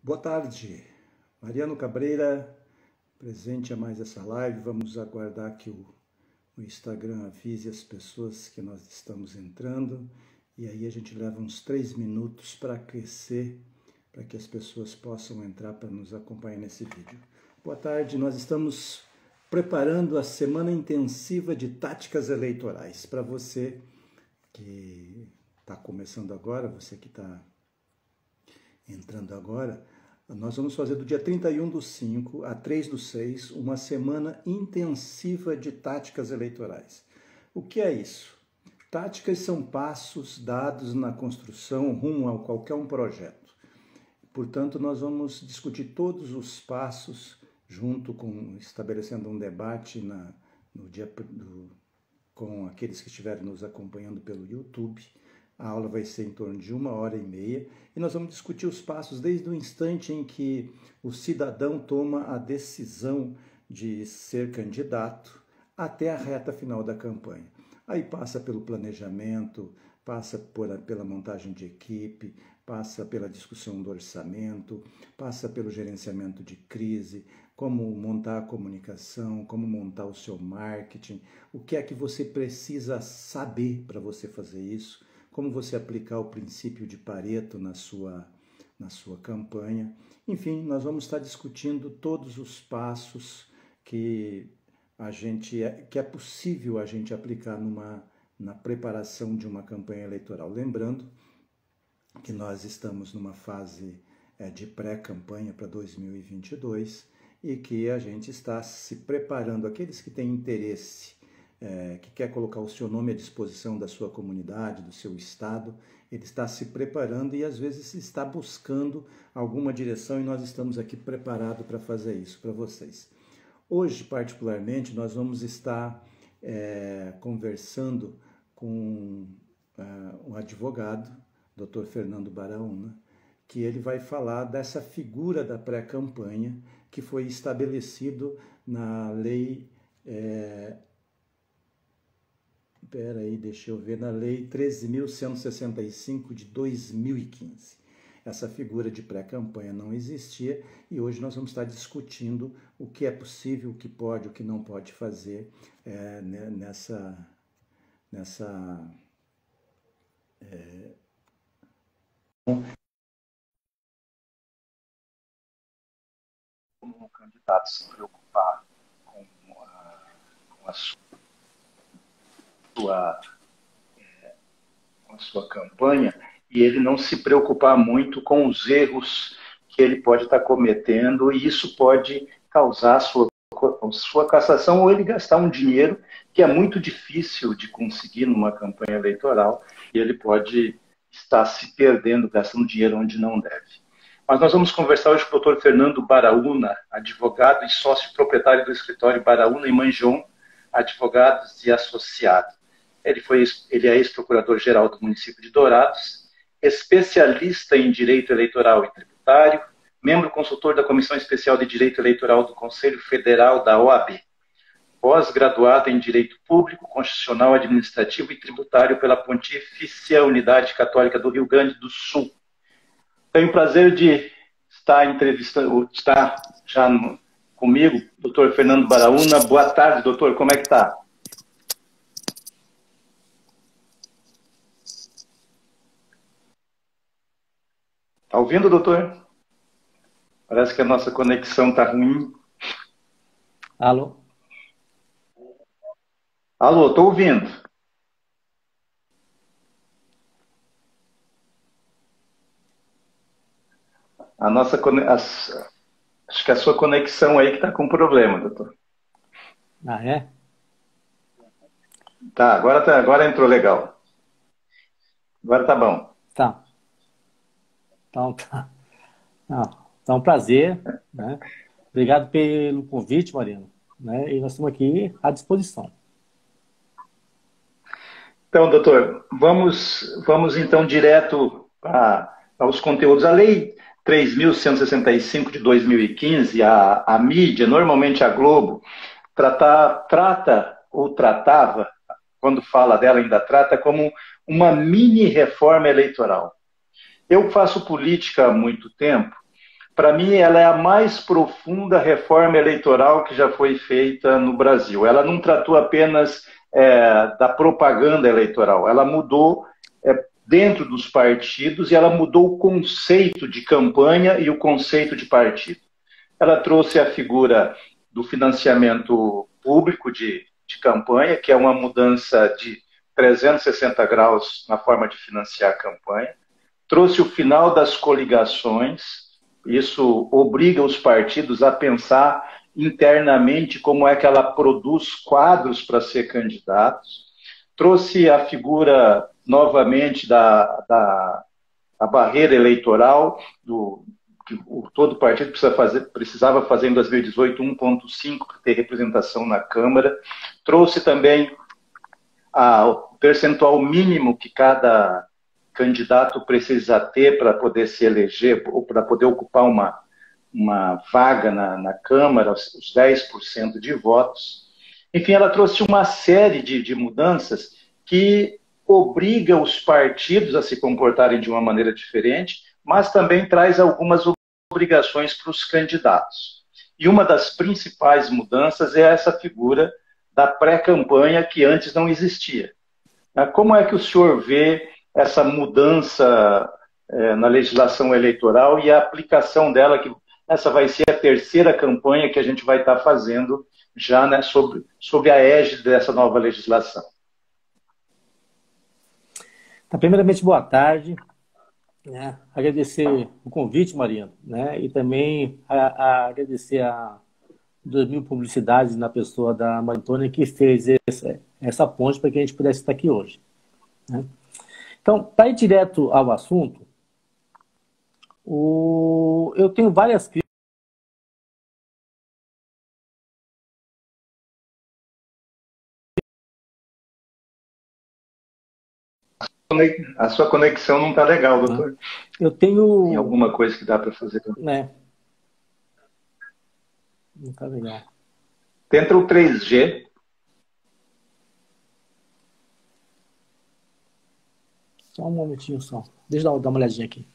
Boa tarde, Mariano Cabreira, presente a mais essa live. Vamos aguardar que o Instagram avise as pessoas que nós estamos entrando e aí a gente leva uns 3 minutos para aquecer, para que as pessoas possam entrar para nos acompanhar nesse vídeo. Boa tarde, nós estamos preparando a semana intensiva de táticas eleitorais. Para você que está começando agora, você que está entrando agora, nós vamos fazer do dia 31/5 a 3/6 uma semana intensiva de táticas eleitorais. O que é isso? Táticas são passos dados na construção rumo a qualquer projeto. Portanto, nós vamos discutir todos os passos junto com estabelecendo um debate com aqueles que estiverem nos acompanhando pelo YouTube. A aula vai ser em torno de 1h30 e nós vamos discutir os passos desde o instante em que o cidadão toma a decisão de ser candidato até a reta final da campanha. Aí passa pelo planejamento, passa pela montagem de equipe, passa pela discussão do orçamento, passa pelo gerenciamento de crise, como montar a comunicação, como montar o seu marketing, o que é que você precisa saber para você fazer isso, como você aplicar o princípio de Pareto na sua campanha. Enfim, nós vamos estar discutindo todos os passos que é possível a gente aplicar na preparação de uma campanha eleitoral. Lembrando que nós estamos numa fase de pré-campanha para 2022 e que a gente está se preparando, aqueles que têm interesse, que quer colocar o seu nome à disposição da sua comunidade, do seu estado, ele está se preparando e às vezes está buscando alguma direção e nós estamos aqui preparados para fazer isso para vocês. Hoje, particularmente, nós vamos estar conversando com um advogado, Dr. Fernando Baraúna, que ele vai falar dessa figura da pré-campanha que foi estabelecido na lei... na Lei 13.165 de 2015. Essa figura de pré-campanha não existia e hoje nós vamos estar discutindo o que é possível, o que pode, o que não pode fazer como o candidato se preocupar com a sua campanha e ele não se preocupar muito com os erros que ele pode estar cometendo e isso pode causar a sua cassação ou ele gastar um dinheiro que é muito difícil de conseguir numa campanha eleitoral e ele pode estar se perdendo, gastando dinheiro onde não deve. Mas nós vamos conversar hoje com o Dr. Fernando Baraúna, advogado e sócio proprietário do escritório Baraúna e Manjon, Advogados e Associados. Ele é ex-procurador-geral do município de Dourados, especialista em direito eleitoral e tributário, membro consultor da Comissão Especial de Direito Eleitoral do Conselho Federal da OAB, pós-graduado em Direito Público, Constitucional, Administrativo e Tributário pela Pontifícia Unidade Católica do Rio Grande do Sul. Tenho o prazer de estar comigo, doutor Fernando Baraúna. Boa tarde, doutor, como é que está? Está ouvindo, doutor? Parece que a nossa conexão está ruim. Alô? Alô, estou ouvindo. Acho que a sua conexão aí que está com problema, doutor. Ah, é? Tá, agora entrou legal. Agora tá bom. Tá. Então, tá. Não, então, um prazer, né? Obrigado pelo convite, Mariano, né? E nós estamos aqui à disposição. Então, doutor, vamos então direto aos conteúdos. A Lei 3.165 de 2015, a mídia, normalmente a Globo, tratava, quando fala dela ainda trata, como uma mini reforma eleitoral. Eu faço política há muito tempo Para mim, ela é a mais profunda reforma eleitoral que já foi feita no Brasil. Ela não tratou apenas da propaganda eleitoral, ela mudou dentro dos partidos e ela mudou o conceito de campanha e o conceito de partido. Ela trouxe a figura do financiamento público de campanha, que é uma mudança de 360 graus na forma de financiar a campanha. Trouxe o final das coligações, isso obriga os partidos a pensar internamente como é que ela produz quadros para ser candidatos. Trouxe a figura, novamente, da barreira eleitoral, que todo partido precisava fazer em 2018 1,5 para ter representação na Câmara. Trouxe também o percentual mínimo que cada candidato precisa ter para poder se eleger, ou para poder ocupar uma vaga na Câmara, os 10% de votos. Enfim, ela trouxe uma série de mudanças que obriga os partidos a se comportarem de uma maneira diferente, mas também traz algumas obrigações para os candidatos. E uma das principais mudanças é essa figura da pré-campanha que antes não existia. Como é que o senhor vê essa mudança na legislação eleitoral e a aplicação dela, que essa vai ser a terceira campanha que a gente vai estar fazendo já, né, sobre a égide dessa nova legislação? Primeiramente, boa tarde. Agradecer o convite, Mariano, né? E também agradecer a 2.000 publicidades na pessoa da Maria Antônia, que fez essa ponte para que a gente pudesse estar aqui hoje, né? Então, para ir direto ao assunto, eu tenho várias críticas. A sua conexão não está legal, doutor. Eu tenho... Tem alguma coisa que dá para fazer? Né? Não está legal. Tenta o 3G. Só um momentinho só. Deixa eu dar uma olhadinha aqui.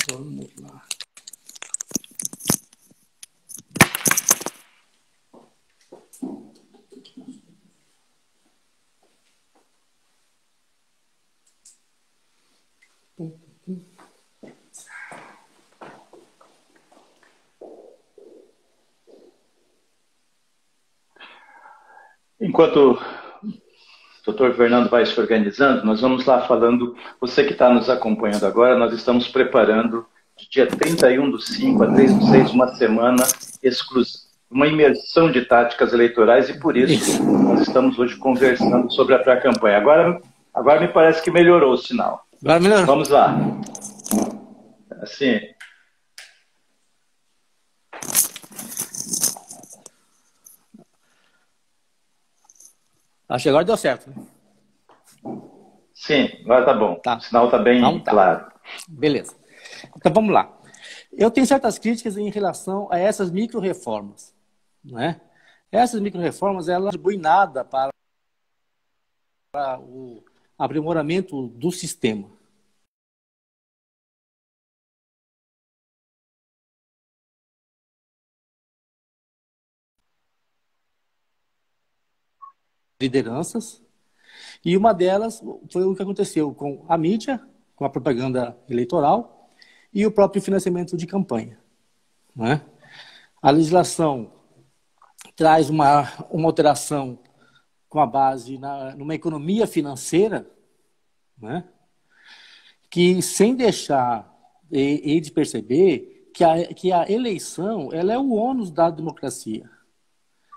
Vamos lá. Enquanto o doutor Fernando vai se organizando, nós vamos lá falando. Você que está nos acompanhando agora, nós estamos preparando de dia 31/5 a 3/6 uma semana exclusiva, uma imersão de táticas eleitorais, e por isso nós estamos hoje conversando sobre a pré-campanha. Agora me parece que melhorou o sinal. Agora melhorou. Vamos lá. Assim. Acho que agora deu certo, né? Sim, agora tá bom. Tá. O sinal tá bem claro. Beleza. Então vamos lá. Eu tenho certas críticas em relação a essas micro-reformas, né? Essas micro-reformas, elas não contribuem nada para o aprimoramento do sistema. Lideranças, e uma delas foi o que aconteceu com a mídia, com a propaganda eleitoral e o próprio financiamento de campanha, né? A legislação traz uma alteração com a base numa economia financeira, né? Que sem deixar de perceber que a eleição ela é o ônus da democracia.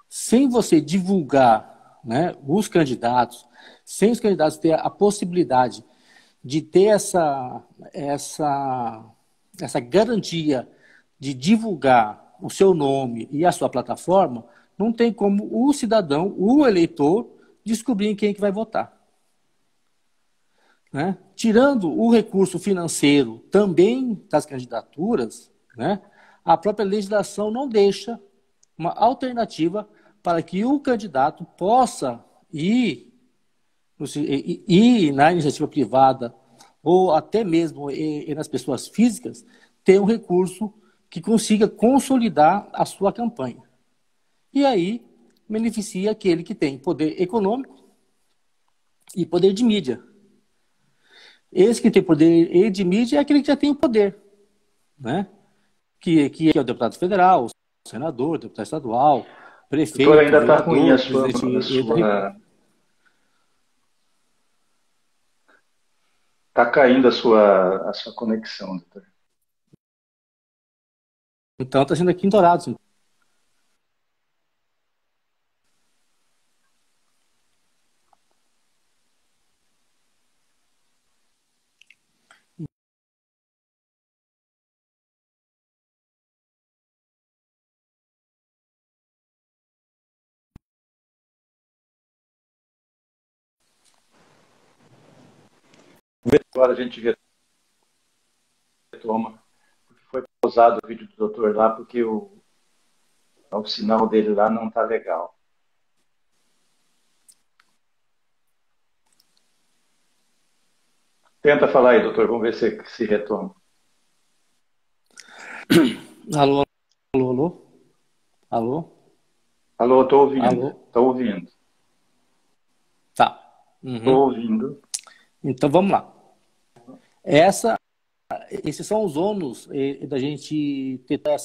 Sem você divulgar, né, os candidatos, sem os candidatos ter a possibilidade de ter essa garantia de divulgar o seu nome e a sua plataforma, não tem como o cidadão, o eleitor, descobrir em quem que vai votar. Né? Tirando o recurso financeiro também das candidaturas, né? A própria legislação não deixa uma alternativa para que o candidato possa ir na iniciativa privada ou até mesmo nas pessoas físicas, ter um recurso que consiga consolidar a sua campanha. E aí beneficia aquele que tem poder econômico e poder de mídia. Esse que tem poder de mídia é aquele que já tem o poder, né? Que é o deputado federal, o senador, o deputado estadual, prefeito, doutor, ainda está ruim Está caindo a sua conexão, doutor. Então está sendo aqui em Dourados. Agora a gente retoma. Foi pausado o vídeo do doutor lá, porque o sinal dele lá não está legal. Tenta falar aí, doutor, vamos ver se retoma. Alô, alô, alô? Alô? Alô, estou ouvindo. Estou ouvindo. Tá. Estou ouvindo. Então, vamos lá. Esses são os ônus da gente tentar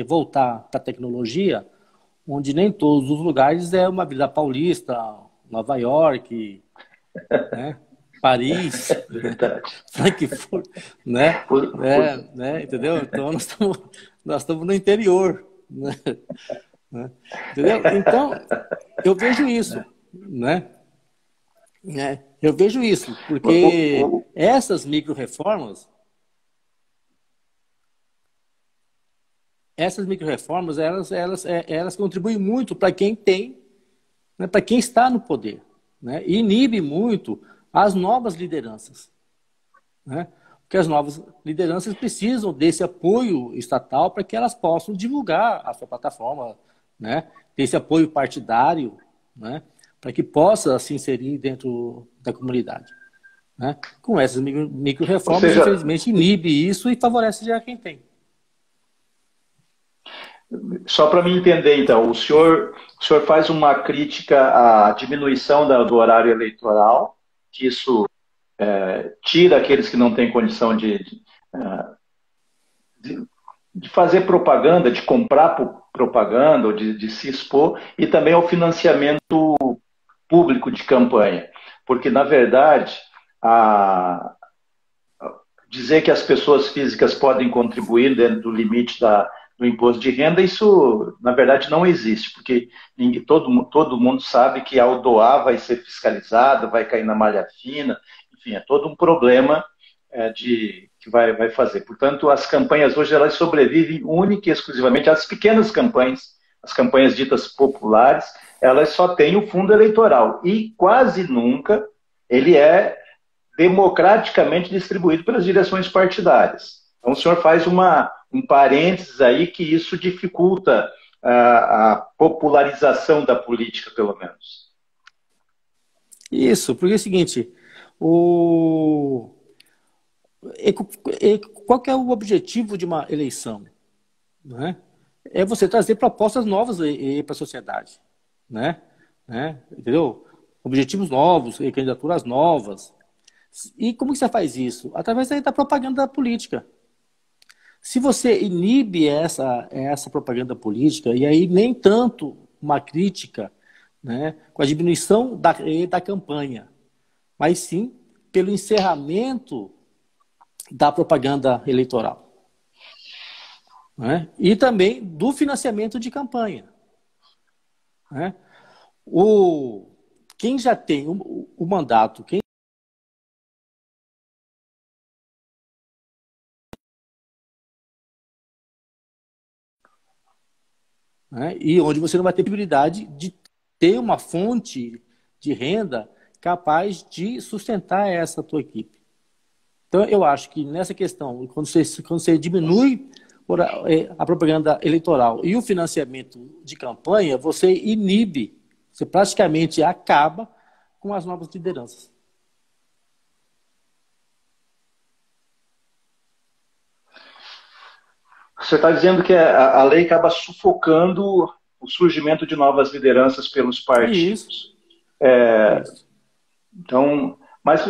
voltar para a tecnologia, onde nem todos os lugares é uma Vila Paulista, Nova York, né? Paris, Frankfurt, né? Entendeu? Então, nós estamos no interior, né? Entendeu? Então, eu vejo isso, né? Eu vejo isso, porque essas micro-reformas, elas contribuem muito para quem tem, né, para quem está no poder, né? E inibe muito as novas lideranças, né? Porque as novas lideranças precisam desse apoio estatal para que elas possam divulgar a sua plataforma, né? Desse apoio partidário, né? Para que possa se inserir dentro da comunidade, né? Com essas micro-reformas, infelizmente, inibe isso e favorece já quem tem. Só para me entender, então, o senhor faz uma crítica à diminuição do horário eleitoral, que isso tira aqueles que não têm condição de fazer propaganda, de comprar propaganda, ou de se expor, e também ao financiamento público de campanha. Porque, na verdade, dizer que as pessoas físicas podem contribuir dentro do limite do imposto de renda, isso, na verdade, não existe, porque todo mundo sabe que ao doar vai ser fiscalizado, vai cair na malha fina, enfim, é todo um problema que vai fazer. Portanto, as campanhas hoje elas sobrevivem única e exclusivamente às pequenas campanhas, as campanhas ditas populares, elas só têm o fundo eleitoral e quase nunca ele é democraticamente distribuído pelas direções partidárias. Então, o senhor faz um parênteses aí que isso dificulta a popularização da política, pelo menos. Isso, porque é o seguinte, qual que é o objetivo de uma eleição? Né? É você trazer propostas novas para a sociedade, né? Entendeu? Objetivos novos, candidaturas novas. E como que você faz isso? Através da propaganda política. Se você inibe essa propaganda política, e aí nem tanto uma crítica, né, com a diminuição da campanha, mas sim pelo encerramento da propaganda eleitoral, né? E também do financiamento de campanha, né? Quem já tem o mandato, quem né? E onde você não vai ter possibilidade de ter uma fonte de renda capaz de sustentar essa tua equipe. Então, eu acho que nessa questão, quando você diminui a propaganda eleitoral e o financiamento de campanha, você inibe, você praticamente acaba com as novas lideranças. Você está dizendo que a lei acaba sufocando o surgimento de novas lideranças pelos partidos. Isso. Isso. Então, mas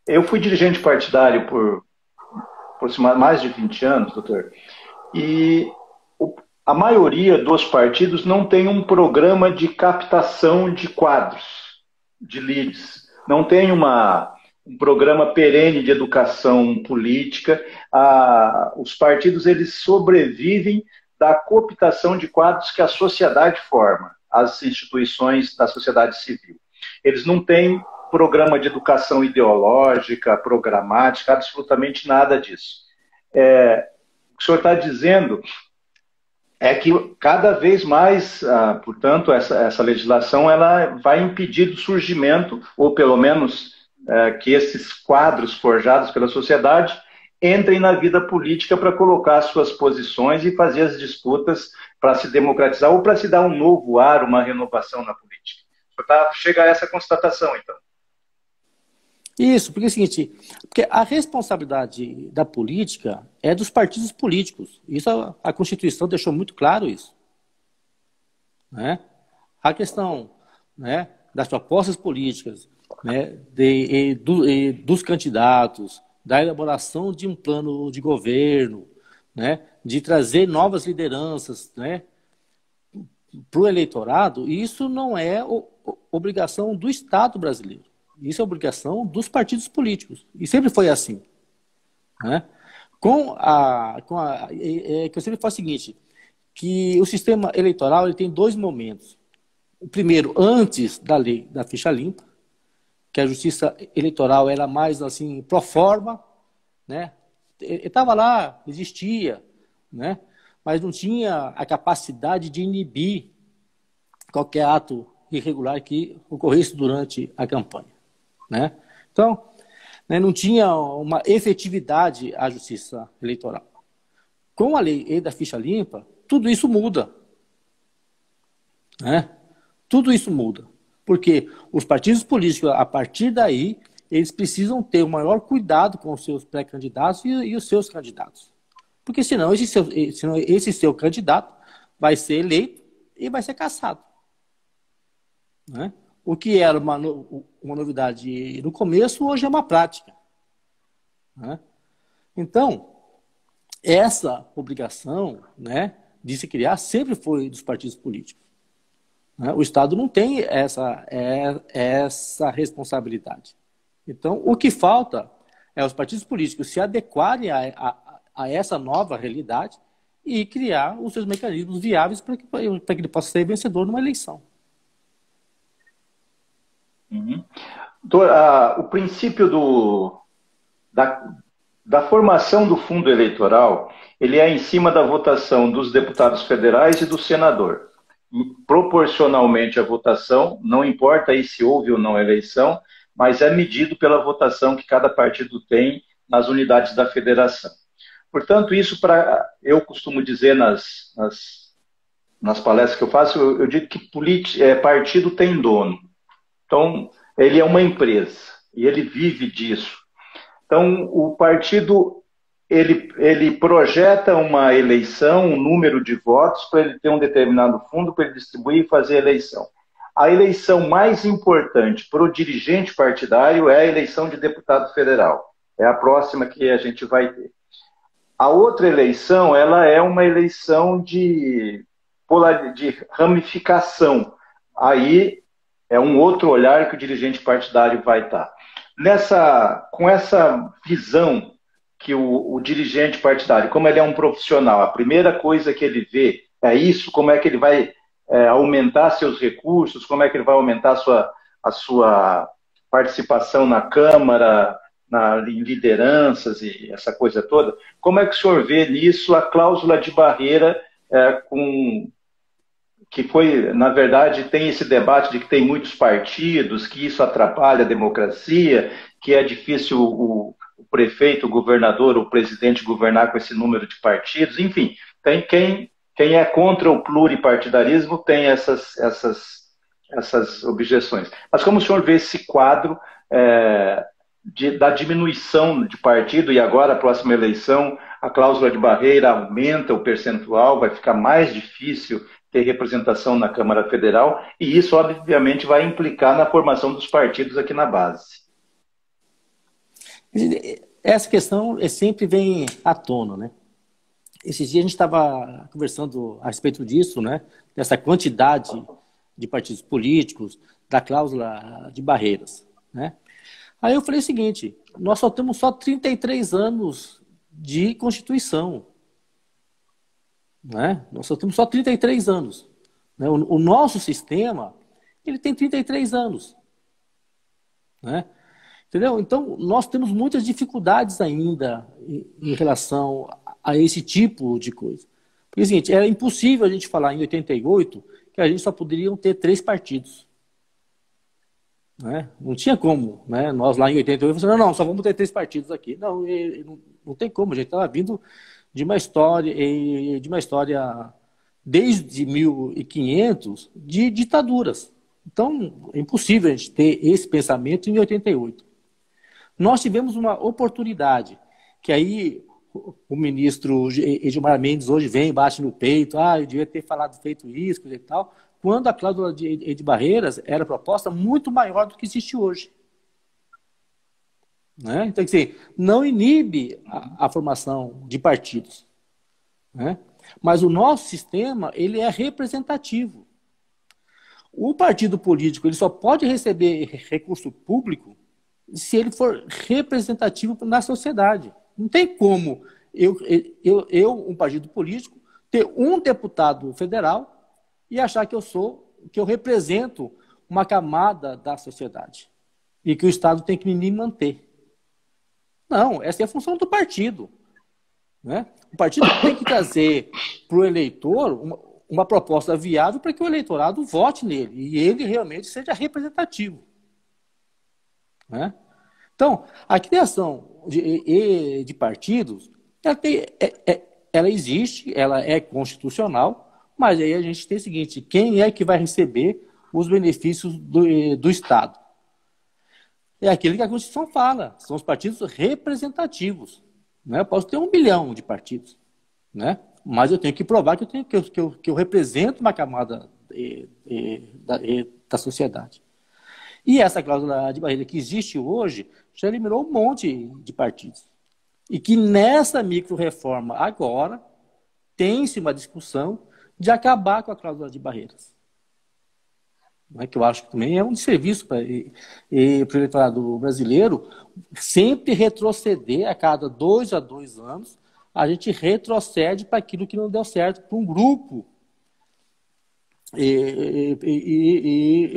eu fui dirigente partidário por mais de 20 anos, doutor, e a maioria dos partidos não tem um programa de captação de quadros, de leads. Não tem um programa perene de educação política. Os partidos eles sobrevivem da cooptação de quadros que a sociedade forma, as instituições da sociedade civil. Eles não têm programa de educação ideológica, programática, absolutamente nada disso. O que o senhor está dizendo é que cada vez mais, portanto, essa legislação ela vai impedir o surgimento, ou pelo menos que esses quadros forjados pela sociedade entrem na vida política para colocar suas posições e fazer as disputas para se democratizar ou para se dar um novo ar, uma renovação na política. O senhor chega a essa constatação, então? Isso, porque é o seguinte, porque a responsabilidade da política é dos partidos políticos. Isso a Constituição deixou muito claro isso. Né? A questão, né, das propostas políticas, né, dos candidatos, da elaboração de um plano de governo, né, de trazer novas lideranças, né, para o eleitorado, isso não é obrigação do Estado brasileiro. Isso é obrigação dos partidos políticos. E sempre foi assim. Né? Que eu sempre falo o seguinte, que o sistema eleitoral ele tem dois momentos. O primeiro, antes da lei da ficha limpa, que a justiça eleitoral era mais assim, pro forma, né? Estava lá, existia, né? Mas não tinha a capacidade de inibir qualquer ato irregular que ocorresse durante a campanha. Né? Então, né, não tinha uma efetividade à justiça eleitoral. Com a lei da ficha limpa, tudo isso muda. Né? Tudo isso muda. Porque os partidos políticos, a partir daí, eles precisam ter o maior cuidado com os seus pré-candidatos e os seus candidatos. Porque senão esse seu candidato vai ser eleito e vai ser cassado. Né? O que era uma novidade no começo, hoje é uma prática. Né? Então, essa obrigação, né, de se criar sempre foi dos partidos políticos. Né? O Estado não tem essa responsabilidade. Então, o que falta é os partidos políticos se adequarem a essa nova realidade e criar os seus mecanismos viáveis para que ele possa ser vencedor numa eleição. Uhum. O princípio da formação do fundo eleitoral, ele é em cima da votação dos deputados federais e do senador. E, proporcionalmente à votação, não importa aí se houve ou não eleição, mas é medido pela votação que cada partido tem nas unidades da federação. Portanto, isso eu costumo dizer nas palestras que eu faço, eu digo que partido tem dono. Então, ele é uma empresa e ele vive disso. Então, o partido, ele projeta uma eleição, um número de votos para ele ter um determinado fundo, para ele distribuir e fazer a eleição. A eleição mais importante para o dirigente partidário é a eleição de deputado federal. É a próxima que a gente vai ter. A outra eleição, ela é uma eleição de ramificação. Aí é um outro olhar que o dirigente partidário vai estar. Com essa visão que o dirigente partidário, como ele é um profissional, a primeira coisa que ele vê é isso, como é que ele vai aumentar seus recursos, como é que ele vai aumentar a sua participação na Câmara, em lideranças e essa coisa toda. Como é que o senhor vê nisso a cláusula de barreira, que foi, na verdade, tem esse debate de que tem muitos partidos, que isso atrapalha a democracia, que é difícil o prefeito, o governador, o presidente governar com esse número de partidos, enfim, tem quem é contra o pluripartidarismo tem essas objeções. Mas como o senhor vê esse quadro da diminuição de partido, e agora a próxima eleição, a cláusula de barreira aumenta o percentual, vai ficar mais difícil ter representação na Câmara Federal, e isso, obviamente, vai implicar na formação dos partidos aqui na base. Essa questão sempre vem à tona, né? Esses dias a gente estava conversando a respeito disso, né? Dessa quantidade de partidos políticos, da cláusula de barreiras, né? Aí eu falei o seguinte, nós só temos 33 anos de Constituição, né? Nós só temos 33 anos. Né? O nosso sistema, ele tem 33 anos. Né? Entendeu? Então, nós temos muitas dificuldades ainda em relação a esse tipo de coisa. Porque, seguinte, era impossível a gente falar em 88 que a gente só poderiam ter 3 partidos. Né? Não tinha como, né? Nós lá em 88 falamos, não, só vamos ter 3 partidos aqui. Não tem como, a gente estava vindo de uma história desde 1500 de ditaduras. Então, é impossível a gente ter esse pensamento em 88. Nós tivemos uma oportunidade, que aí o ministro Edilmar Mendes hoje vem, bate no peito, eu devia ter feito isso e tal, quando a cláusula de barreiras era proposta muito maior do que existe hoje. Né? Então, assim, não inibe a formação de partidos. Né? Mas o nosso sistema, ele é representativo. O partido político, ele só pode receber recurso público se ele for representativo na sociedade. Não tem como um partido político, ter um deputado federal e achar que eu represento uma camada da sociedade e que o Estado tem que me manter. Não, essa é a função do partido. Né? O partido tem que trazer para o eleitor uma proposta viável para que o eleitorado vote nele e ele realmente seja representativo. Né? Então, a criação de partidos, ela existe, ela é constitucional, mas aí a gente tem o seguinte, quem é que vai receber os benefícios do Estado? É aquilo que a Constituição fala, são os partidos representativos. Né? Eu posso ter 1 bilhão de partidos, né? Mas eu tenho que provar que eu represento uma camada da sociedade. E essa cláusula de barreira que existe hoje já eliminou um monte de partidos. E que nessa micro-reforma agora tem-se uma discussão de acabar com a cláusula de barreiras. Que eu acho que também é um desserviço para o eleitorado brasileiro sempre retroceder a cada 2 a 2 anos, a gente retrocede para aquilo que não deu certo, para um grupo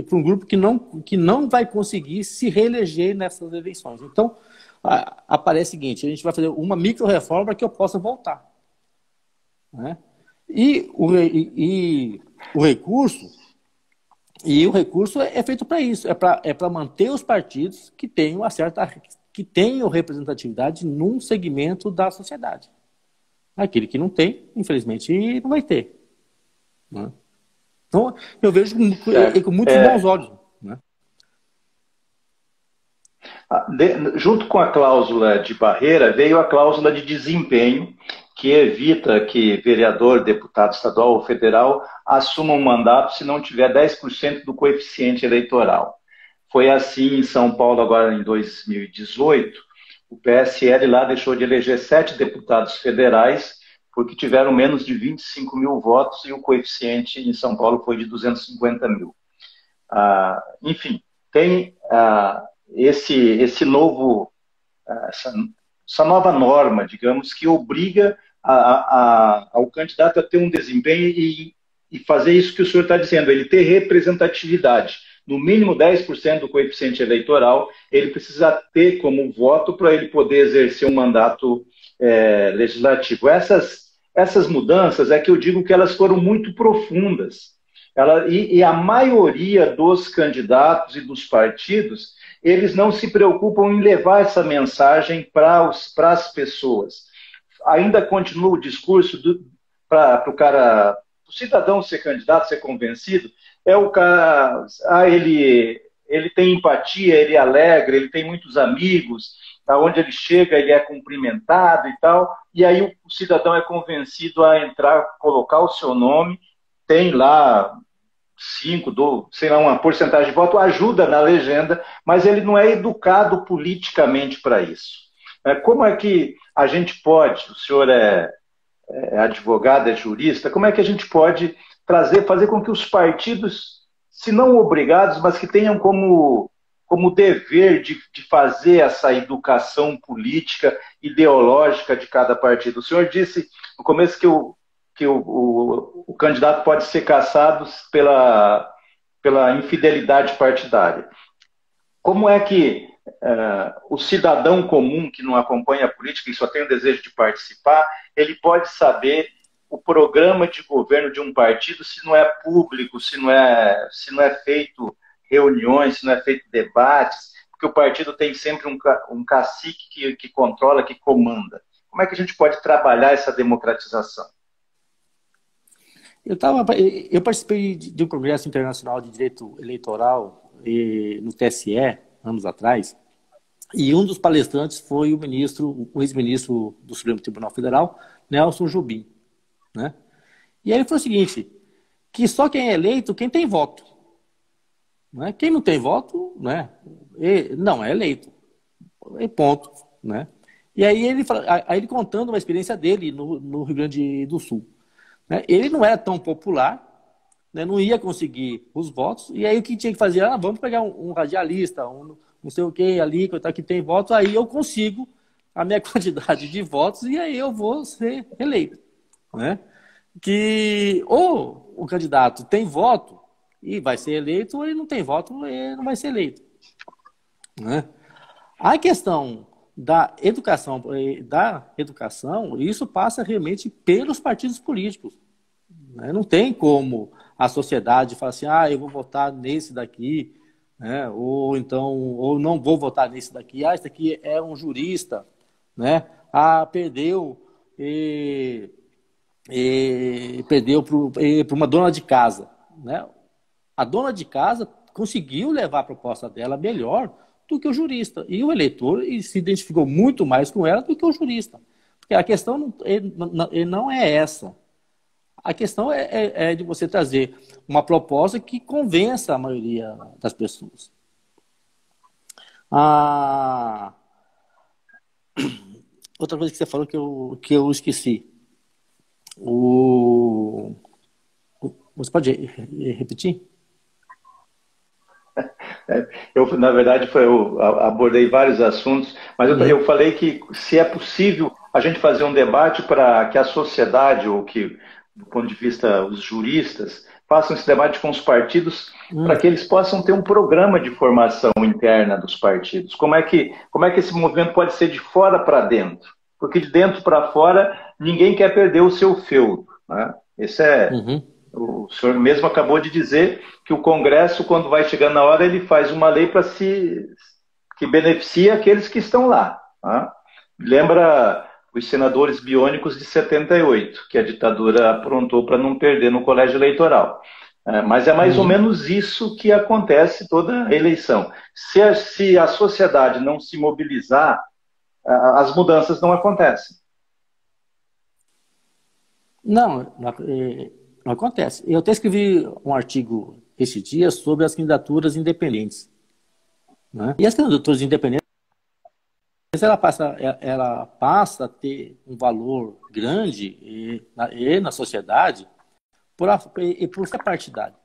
para um grupo que não vai conseguir se reeleger nessas eleições. Então, aparece o seguinte, a gente vai fazer uma micro-reforma para que eu possa voltar. Né? E o recurso é feito para isso, é para manter os partidos que tenham representatividade num segmento da sociedade. Aquele que não tem, infelizmente, não vai ter. Né? Então, eu vejo com muitos bons olhos. Né? Junto com a cláusula de barreira, veio a cláusula de desempenho, que evita que vereador, deputado estadual ou federal assuma um mandato se não tiver 10% do coeficiente eleitoral. Foi assim em São Paulo agora em 2018, o PSL lá deixou de eleger 7 deputados federais porque tiveram menos de 25 mil votos e o coeficiente em São Paulo foi de 250 mil. Enfim, tem essa nova norma, digamos, que obriga ao candidato a ter um desempenho e fazer isso que o senhor está dizendo, ele ter representatividade, no mínimo 10% do coeficiente eleitoral, ele precisa ter como voto para ele poder exercer um mandato legislativo. Essas mudanças é que eu digo que elas foram muito profundas. E a maioria dos candidatos e dos partidos, eles não se preocupam em levar essa mensagem para as pessoas. Ainda continua o discurso para o cidadão ser candidato, ser convencido, é o cara, ele tem empatia, ele é alegre, ele tem muitos amigos, aonde ele chega ele é cumprimentado e tal, e aí o cidadão é convencido a entrar, colocar o seu nome, tem lá 5, sei lá, uma porcentagem de voto, ajuda na legenda, mas ele não é educado politicamente para isso. Como é que a gente pode, o senhor é advogado, é jurista, como é que a gente pode fazer com que os partidos, se não obrigados, mas que tenham como dever de fazer essa educação política, ideológica de cada partido? O senhor disse no começo que o candidato pode ser cassado pela infidelidade partidária. Como é que o cidadão comum que não acompanha a política e só tem o desejo de participar, ele pode saber o programa de governo de um partido se não é público, se não é feito reuniões, se não é feito debates, porque o partido tem sempre um cacique que controla, que comanda. Como é que a gente pode trabalhar essa democratização? Eu participei de um congresso internacional de direito eleitoral no TSE, anos atrás, e um dos palestrantes foi o ex-ministro do Supremo Tribunal Federal, Nelson Jobim, né? E aí ele falou o seguinte, que só quem é eleito, quem tem voto. Né? Quem não tem voto, né? Não é eleito. E ponto. Né? E aí ele contando uma experiência dele no Rio Grande do Sul. Né? Ele não era tão popular, né? Não ia conseguir os votos, e aí o que tinha que fazer? Vamos pegar um radialista, não sei o que ali, que tem votos, aí eu consigo a minha quantidade de votos e aí eu vou ser eleito. Né? Que ou o candidato tem voto e vai ser eleito, ou ele não tem voto e não vai ser eleito. Né? A questão da educação, isso passa realmente pelos partidos políticos. Né? Não tem como a sociedade falar assim, eu vou votar nesse daqui, né? ou não vou votar nesse daqui, esse daqui é um jurista, né? Perdeu perdeu para uma dona de casa. Né? A dona de casa conseguiu levar a proposta dela melhor do que o jurista. E o eleitor se identificou muito mais com ela do que o jurista. Porque a questão não é essa. A questão é de você trazer uma proposta que convença a maioria das pessoas. Outra coisa que você falou que eu esqueci. Você pode repetir? Na verdade, eu abordei vários assuntos, mas eu falei que se é possível a gente fazer um debate para que a sociedade, ou que, do ponto de vista, os juristas, façam esse debate com os partidos, para que eles possam ter um programa de formação interna dos partidos. Como é que esse movimento pode ser de fora para dentro? Porque de dentro para fora, ninguém quer perder o seu feudo. Né? O senhor mesmo acabou de dizer que o Congresso, quando vai chegando na hora, ele faz uma lei que beneficia aqueles que estão lá. Tá? Lembra os senadores biônicos de 78, que a ditadura aprontou para não perder no colégio eleitoral. Mas é mais ou menos isso que acontece toda eleição. Se a sociedade não se mobilizar, as mudanças não acontecem. Não acontece. Eu até escrevi um artigo esse dia sobre as candidaturas independentes. Né? E as candidaturas independentes, ela passa a ter um valor grande na sociedade por ser partidária.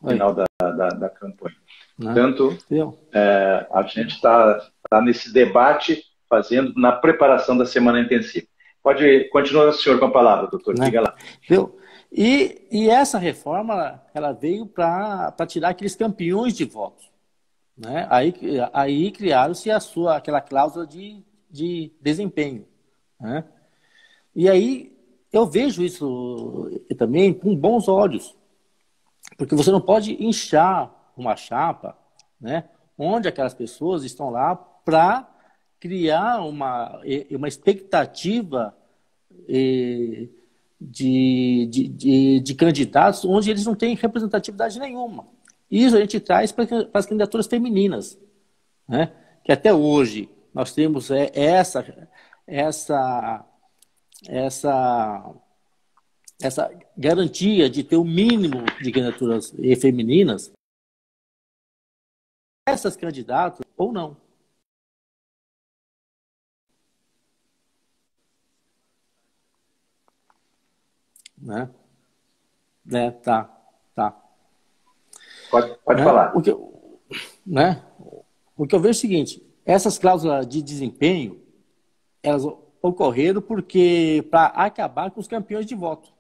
Oi. final da campanha. Né? Portanto, Entendeu? a gente está nesse debate, fazendo na preparação da semana intensiva. Pode continuar o senhor com a palavra, doutor. Né? Diga lá. Entendeu? E essa reforma, ela veio para tirar aqueles campeões de votos. Né? Aí criaram-se aquela cláusula de desempenho. Né? E aí eu vejo isso também com bons olhos, porque você não pode inchar uma chapa, né, onde aquelas pessoas estão lá para criar uma expectativa de candidatos onde eles não têm representatividade nenhuma. Isso a gente traz para as candidaturas femininas, né? Que até hoje nós temos essa garantia de ter o mínimo de candidaturas femininas, essas candidatas ou não. Né? Tá. Pode Né? falar. Né? O que eu vejo é o seguinte, essas cláusulas de desempenho, elas ocorreram para acabar com os campeões de voto.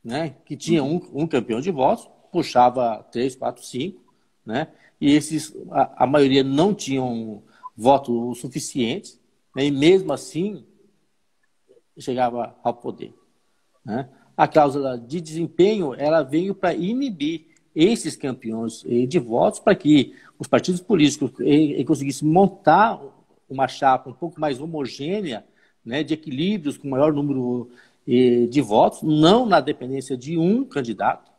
Né? Que tinha um campeão de votos, puxava 3, 4, 5, né? E a maioria não tinham voto suficiente, né? E mesmo assim chegava ao poder. Né? A cláusula de desempenho, ela veio para inibir esses campeões de votos para que os partidos políticos conseguissem montar uma chapa um pouco mais homogênea, né, de equilíbrios com maior número de votos, não na dependência de um candidato,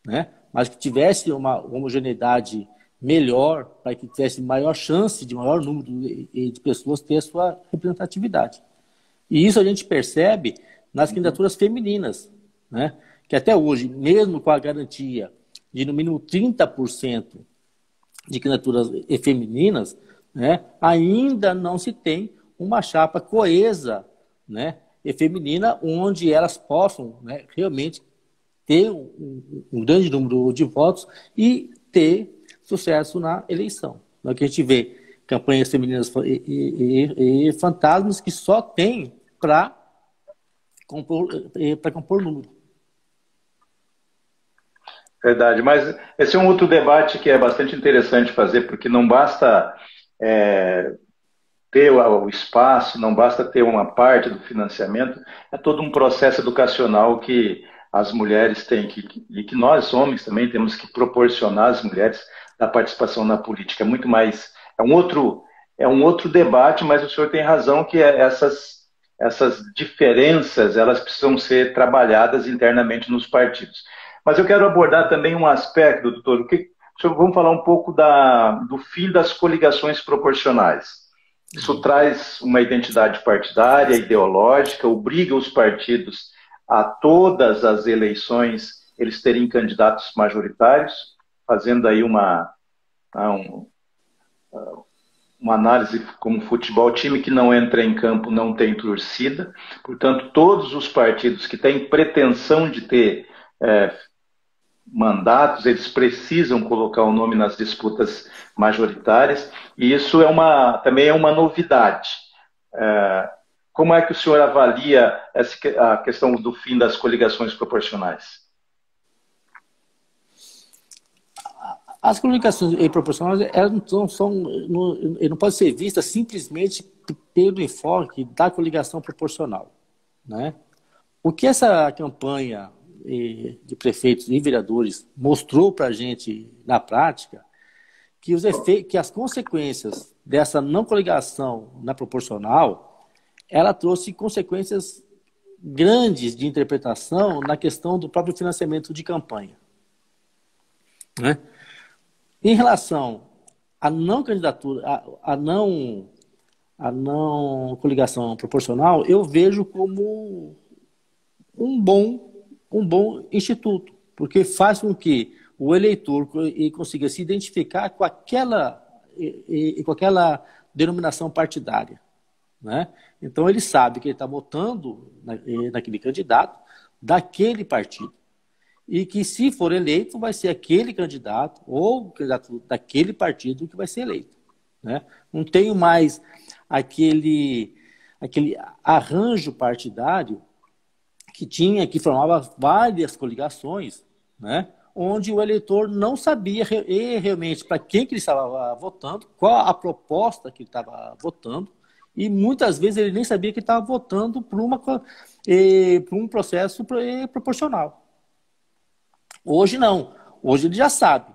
né, mas que tivesse uma homogeneidade melhor, para que tivesse maior chance de maior número de pessoas ter a sua representatividade. E isso a gente percebe nas candidaturas femininas, né, que até hoje, mesmo com a garantia de no mínimo 30% de candidaturas femininas, né, ainda não se tem uma chapa coesa, né, e feminina, onde elas possam, né, realmente ter um grande número de votos e ter sucesso na eleição. Então, que a gente vê campanhas femininas e fantasmas que só tem para compor número. Verdade, mas esse é um outro debate que é bastante interessante fazer, porque não basta ter o espaço, não basta ter uma parte do financiamento, é todo um processo educacional que as mulheres têm e que nós, homens, também temos que proporcionar às mulheres da participação na política. É muito mais, é um outro debate, mas o senhor tem razão que essas diferenças, elas precisam ser trabalhadas internamente nos partidos. Mas eu quero abordar também um aspecto, doutor, vamos falar um pouco do fim das coligações proporcionais. Isso traz uma identidade partidária, ideológica, obriga os partidos a todas as eleições eles terem candidatos majoritários, fazendo aí uma análise como futebol, time que não entra em campo não tem torcida, portanto, todos os partidos que têm pretensão de ter mandatos, eles precisam colocar o nome nas disputas majoritárias, e isso também é uma novidade. Como é que o senhor avalia a questão do fim das coligações proporcionais? As coligações proporcionais, elas não podem ser vistas simplesmente pelo enfoque da coligação proporcional, né? O que essa campanha de prefeitos e vereadores mostrou para a gente na prática, que as consequências dessa não coligação na proporcional, ela trouxe consequências grandes de interpretação na questão do próprio financiamento de campanha, né? Em relação à não candidatura, à não coligação proporcional, eu vejo como um bom instituto, porque faz com que o eleitor consiga se identificar com aquela denominação partidária, né? Então ele sabe que ele está votando naquele candidato, daquele partido. E que, se for eleito, vai ser aquele candidato ou o candidato daquele partido que vai ser eleito. Né? Não tenho mais aquele arranjo partidário que formava várias coligações, né? Onde o eleitor não sabia realmente para quem que ele estava votando, qual a proposta que ele estava votando, e muitas vezes ele nem sabia que estava votando por um processo proporcional. Hoje não. Hoje ele já sabe.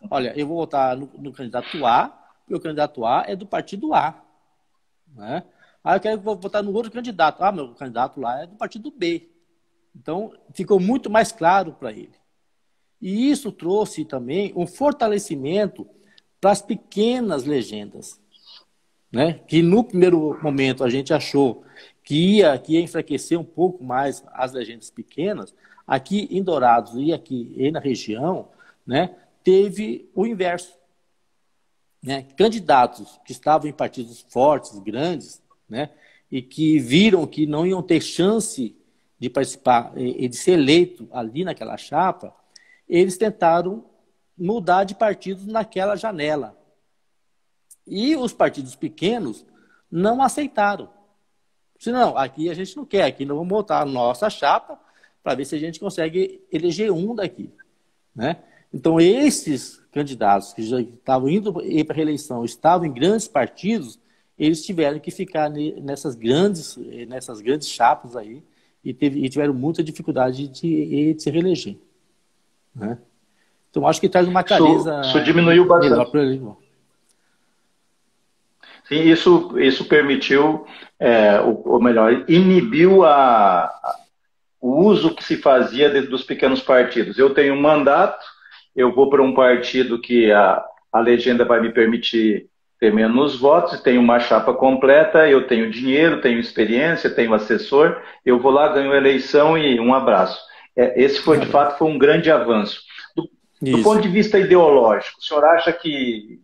Olha, eu vou votar no candidato A, porque o candidato A é do partido A. Né? Aí eu quero votar no outro candidato. Ah, meu candidato lá é do partido B. Então, ficou muito mais claro para ele. E isso trouxe também um fortalecimento para as pequenas legendas. Né? Que no primeiro momento a gente achou que ia enfraquecer um pouco mais as legendas pequenas. Aqui em Dourados e na região, né, teve o inverso. Né? Candidatos que estavam em partidos fortes, grandes, né, e que viram que não iam ter chance de participar e de ser eleito ali naquela chapa, eles tentaram mudar de partido naquela janela. E os partidos pequenos não aceitaram. Não, aqui a gente não quer, aqui nós vamos botar a nossa chapa para ver se a gente consegue eleger um daqui. Né? Então, esses candidatos que já estavam indo para a reeleição, estavam em grandes partidos, eles tiveram que ficar nessas grandes chapas aí e tiveram muita dificuldade de se reeleger. Né? Então, acho que traz uma clareza... Isso diminuiu bastante. Sim, isso permitiu, ou melhor, inibiu o uso que se fazia dos pequenos partidos. Eu tenho um mandato, eu vou para um partido que a legenda vai me permitir ter menos votos, tenho uma chapa completa, eu tenho dinheiro, tenho experiência, tenho assessor, eu vou lá, ganho a eleição e um abraço. Esse foi, de fato, foi um grande avanço. Do ponto de vista ideológico, o senhor acha que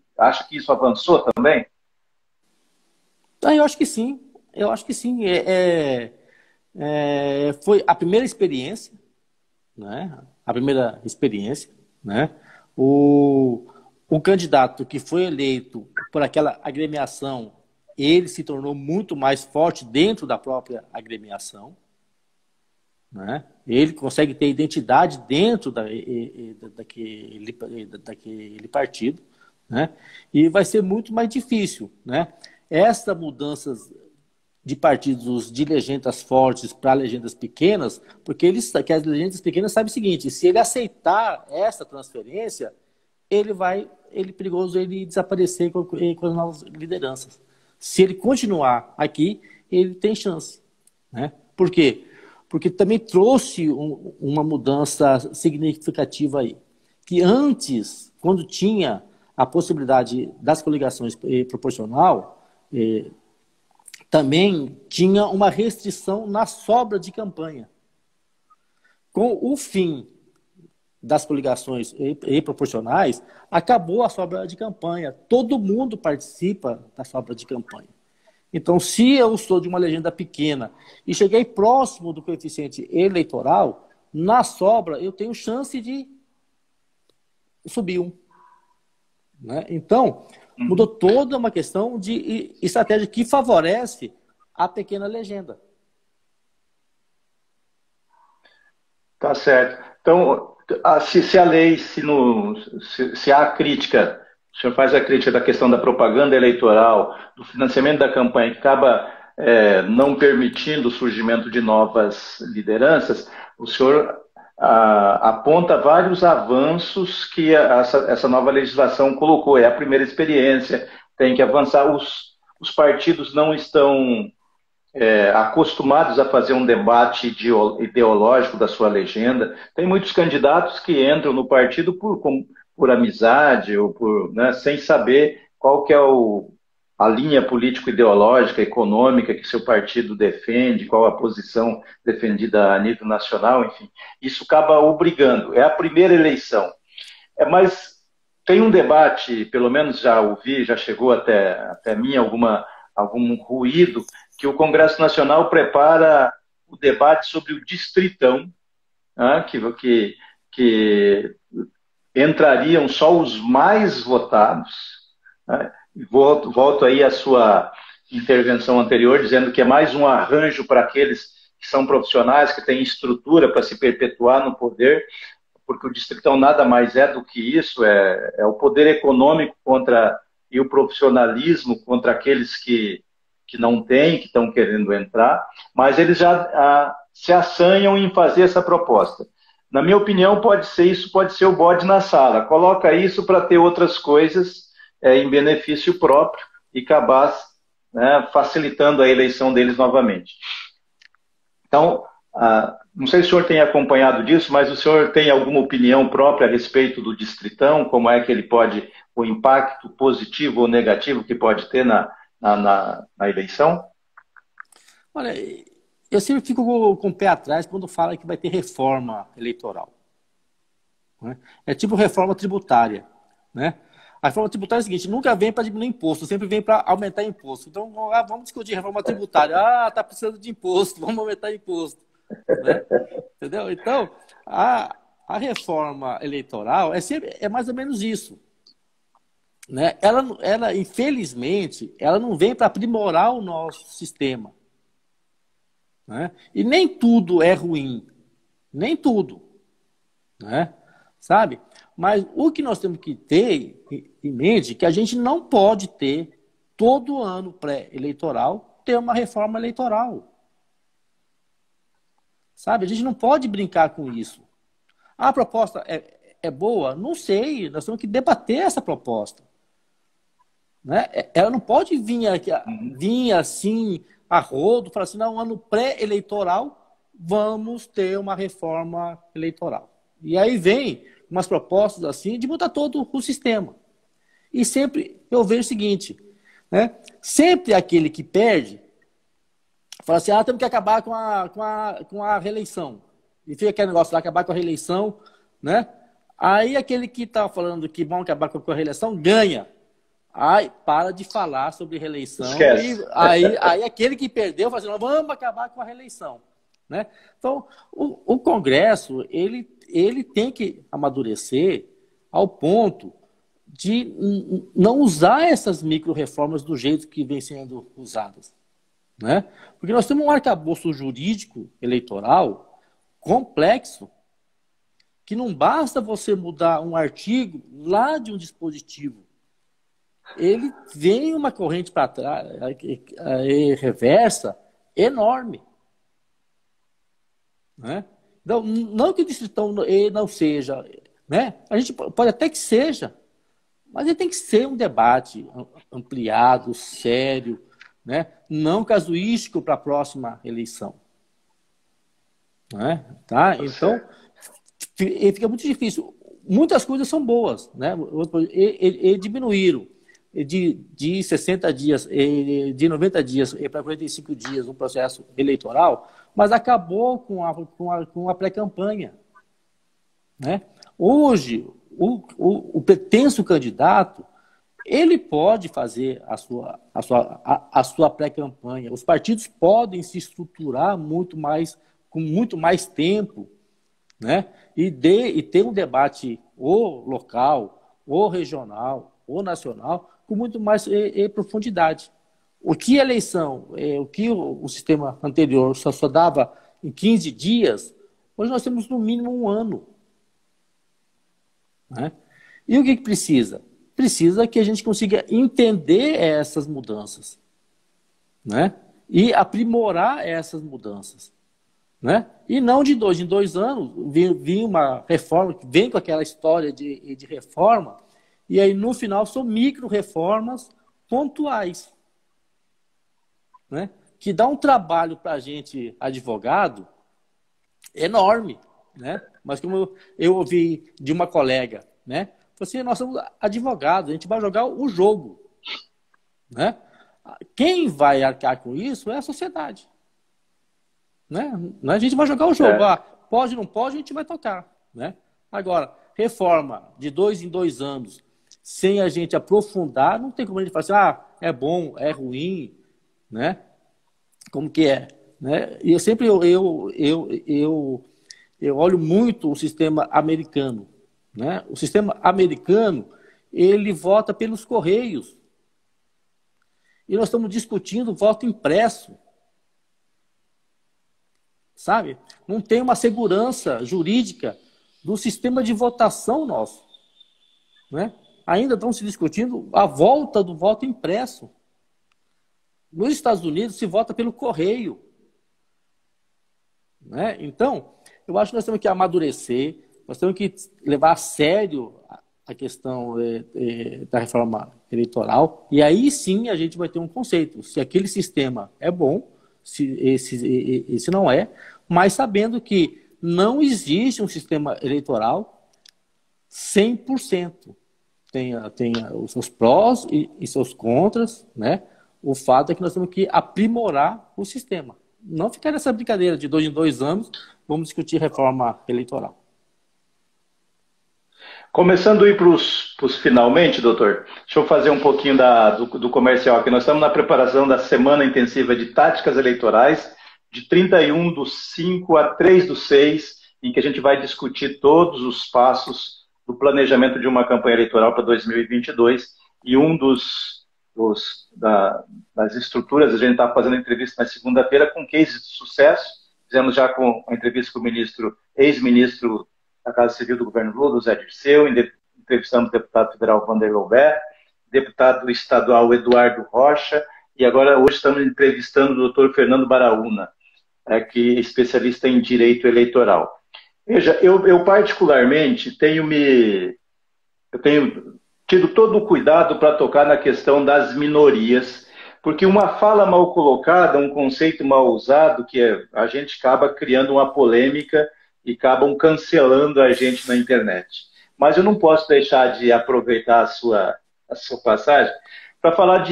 isso avançou também? Eu acho que sim. Eu acho que sim. Foi a primeira experiência, né? A primeira experiência, né? O candidato que foi eleito por aquela agremiação, ele se tornou muito mais forte dentro da própria agremiação, né? Ele consegue ter identidade dentro daquele partido, né? E vai ser muito mais difícil, né? Essa mudança de partidos de legendas fortes para legendas pequenas, porque que as legendas pequenas sabem o seguinte: se ele aceitar essa transferência, ele é perigoso ele desaparecer com as novas lideranças. Se ele continuar aqui, ele tem chance. Né? Por quê? Porque também trouxe uma mudança significativa aí. Que antes, quando tinha a possibilidade das coligações proporcional, também tinha uma restrição na sobra de campanha. Com o fim das coligações proporcionais, acabou a sobra de campanha. Todo mundo participa da sobra de campanha. Então, se eu sou de uma legenda pequena e cheguei próximo do coeficiente eleitoral, na sobra eu tenho chance de subir um. Né? Então, mudou toda uma questão de estratégia que favorece a pequena legenda. Tá certo. Então, se a lei, se há crítica, o senhor faz a crítica da questão da propaganda eleitoral, do financiamento da campanha, que acaba não permitindo o surgimento de novas lideranças, o senhor aponta vários avanços que essa nova legislação colocou. É a primeira experiência, tem que avançar. Os partidos não estão acostumados a fazer um debate ideológico da sua legenda. Tem muitos candidatos que entram no partido por amizade, ou sem saber qual que é a linha político-ideológica, econômica que seu partido defende, qual a posição defendida a nível nacional, enfim. Isso acaba obrigando. É a primeira eleição. Mas tem um debate, pelo menos já ouvi, já chegou até mim algum ruído, que o Congresso Nacional prepara o debate sobre o distritão né, que entrariam só os mais votados, né? Volto aí à sua intervenção anterior, dizendo que é mais um arranjo para aqueles que são profissionais, que têm estrutura para se perpetuar no poder, porque o Distritão nada mais é do que isso, é o poder econômico e o profissionalismo contra aqueles que não têm, que estão querendo entrar, mas eles já se assanham em fazer essa proposta. Na minha opinião, pode ser o bode na sala. Coloca isso para ter outras coisas em benefício próprio e acabar, né, facilitando a eleição deles novamente. Então, não sei se o senhor tem acompanhado disso, mas o senhor tem alguma opinião própria a respeito do Distritão? Como é que ele pode, o impacto positivo ou negativo que pode ter na eleição? Olha, eu sempre fico com o pé atrás quando fala que vai ter reforma eleitoral, né? É tipo reforma tributária, né? A reforma tributária é o seguinte, nunca vem para diminuir imposto, sempre vem para aumentar imposto. Então, vamos discutir reforma tributária. Tá precisando de imposto, vamos aumentar imposto, né? Entendeu? Então, a reforma eleitoral é mais ou menos isso, né? Ela, infelizmente, ela não vem para aprimorar o nosso sistema, né? E nem tudo é ruim, nem tudo, né? Sabe? Mas o que nós temos que ter em mente é que a gente não pode ter, todo ano pré-eleitoral, ter uma reforma eleitoral. Sabe? A gente não pode brincar com isso. A proposta é boa? Não sei. Nós temos que debater essa proposta, né? Ela não pode vir assim a rodo, falar assim, não, ano pré-eleitoral, vamos ter uma reforma eleitoral. E aí vem umas propostas assim de mudar todo o sistema. E sempre eu vejo o seguinte, né? Sempre aquele que perde fala assim, temos que acabar com a reeleição. E fica aquele negócio lá, acabar com a reeleição, né? Aí aquele que está falando que vão acabar com a reeleição ganha. Aí para de falar sobre reeleição. Esquece. E aí aquele que perdeu fala assim, vamos acabar com a reeleição, né? Então, o Congresso, ele tem que amadurecer ao ponto de não usar essas micro-reformas do jeito que vem sendo usadas, né? Porque nós temos um arcabouço jurídico eleitoral complexo, que não basta você mudar um artigo lá de um dispositivo. Ele vem uma corrente para trás, reversa, enorme, né? Então, não que o Distritão não seja, né? A gente pode até que seja, mas ele tem que ser um debate ampliado, sério, né? Não casuístico para a próxima eleição, né? Tá? Então, fica muito difícil. Muitas coisas são boas, né? E diminuíram de 60 dias, de 90 dias para 45 dias no processo eleitoral, mas acabou com a pré-campanha, né? Hoje, o pretenso candidato, ele pode fazer a sua pré-campanha. Os partidos podem se estruturar com muito mais tempo, né? E ter um debate ou local, ou regional, ou nacional, com muito mais profundidade. O que a eleição, o que o sistema anterior só dava em 15 dias, hoje nós temos no mínimo um ano, né? E o que precisa? Precisa que a gente consiga entender essas mudanças, né? E aprimorar essas mudanças, né? E não de dois em dois anos vir uma reforma, que vem com aquela história de reforma, e aí no final são micro-reformas pontuais, né? Que dá um trabalho para a gente, advogado, enorme, né? Mas como eu ouvi de uma colega, né? Falei assim, nós somos advogados, a gente vai jogar o jogo, né? Quem vai arcar com isso é a sociedade, né? A gente vai jogar o jogo. Pode, não pode, a gente vai tocar, né? Agora, reforma de 2 em 2 anos, sem a gente aprofundar, não tem como a gente falar assim, é bom, é ruim, né? Como que é, né? E eu sempre eu olho muito o sistema americano, né? O sistema americano, ele vota pelos correios. E nós estamos discutindo voto impresso. Sabe? Não tem uma segurança jurídica do sistema de votação nosso. Né? Ainda estão se discutindo a volta do voto impresso. Nos Estados Unidos se vota pelo correio. Né? Então, eu acho que nós temos que amadurecer, nós temos que levar a sério a questão da reforma eleitoral, e aí sim a gente vai ter um conceito, se aquele sistema é bom, se esse não é, mas sabendo que não existe um sistema eleitoral 100%. Tem os seus prós e seus contras, né? O fato é que nós temos que aprimorar o sistema. Não ficar nessa brincadeira de 2 em 2 anos, vamos discutir reforma eleitoral. Começando a ir para os finalmente, doutor, deixa eu fazer um pouquinho do comercial aqui. Nós estamos na preparação da Semana Intensiva de Táticas Eleitorais, de 31/5 a 3/6, em que a gente vai discutir todos os passos do planejamento de uma campanha eleitoral para 2022. E das estruturas, a gente está fazendo entrevista na segunda-feira com cases de sucesso. Fizemos já com a entrevista com o ex-ministro da Casa Civil do governo Lula, o Zé Dirceu, entrevistamos o deputado federal Vander Loubert, deputado estadual Eduardo Rocha, e agora hoje estamos entrevistando o doutor Fernando Baraúna, que é especialista em direito eleitoral. Veja, eu particularmente tenho tido todo o cuidado para tocar na questão das minorias, porque uma fala mal colocada, um conceito mal usado, a gente acaba criando uma polêmica e acabam cancelando a gente na internet. Mas eu não posso deixar de aproveitar a sua passagem para falar